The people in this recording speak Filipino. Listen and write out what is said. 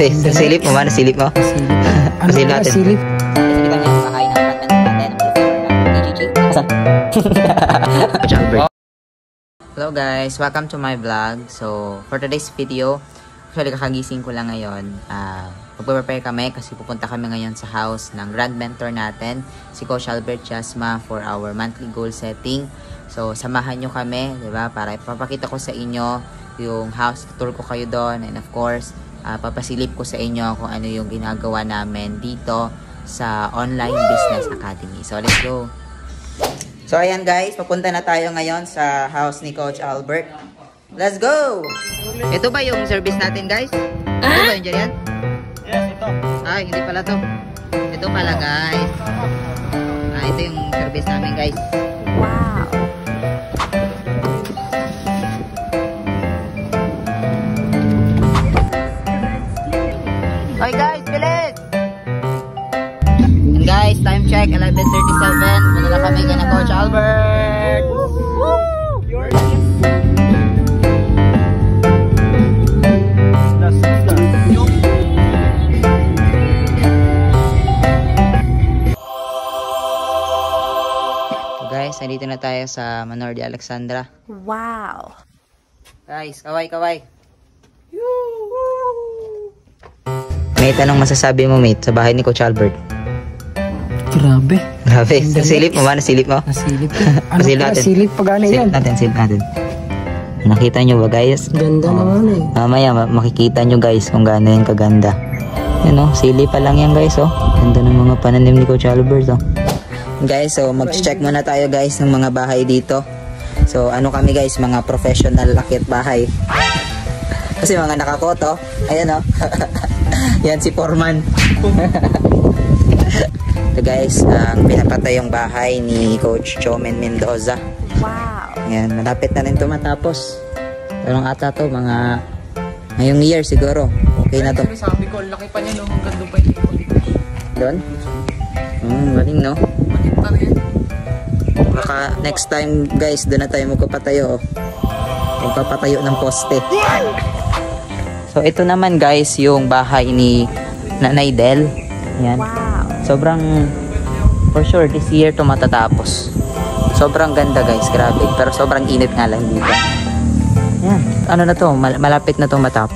Grabe, nasilip mo ba? Nasilip mo? Nasilip. Ano nasilip? Nasilip niya ang bahay ng natin. Hello guys, welcome to my vlog. So, for today's video, actually kakagising ko lang ngayon. Magpe-prepare kami kasi pupunta kami ngayon sa house ng grand mentor natin, si Coach Albert Jasma, for our monthly goal setting. So, samahan nyo kami, diba? Para ipapakita ko sa inyo yung house, tour ko kayo doon, and of course, papasilip ko sa inyo kung ano yung ginagawa namin dito sa Online Business Academy. So, let's go! So, ayan guys, papunta na tayo ngayon sa house ni Coach Albert. Let's go! Ito ba yung service natin guys? Ito ba yung dyan? Yes, ito. Ay, hindi pala to. Ito pala guys. Ito yung service namin guys. Wow! Okay guys, bilis! And guys, time check, 11:37. Muna na kami kay na Coach Albert. So guys, nandito na tayo sa Manor de Alexandra. Wow! Guys, kaway. Mate, anong masasabi mo mate sa bahay ni Coach Albert? Grabe. Grabe, nasilip mo ba? Nasilip mo? Nasilip. Ano Nasilip natin? Nasilip pa gano'n yan? Silip natin. Nakita nyo ba guys? Ganda naman eh. Mamaya makikita nyo guys kung gaano yan kaganda. Yan o, silip pa lang yan guys o. Ganda ng mga pananim ni Coach Albert o. Guys, so mag-check muna tayo guys ng mga bahay dito. So ano kami guys, mga professional akit bahay. Kasi mga nakakoto. Ayan o. Yan si Foreman. Ito guys, ang pinapatay yung bahay ni Coach Chomen Mendoza. Wow! Yan, malapit na rin ito matapos. Parang ata to, mga ngayong year siguro. Okay na to. Sabi ko, laki pa niya no, hanggang doon pa yung Doon? Galing no? Baka next time guys, doon na tayo magpapatayo. Magpapatayo ng poste. So ito naman guys, yung bahay ni Nanay Del. Yan. Wow! Sobrang, for sure, this year to matatapos. Sobrang ganda guys, grabe. Pero sobrang init nga lang dito. Yan, ano na to, malapit na to matapos.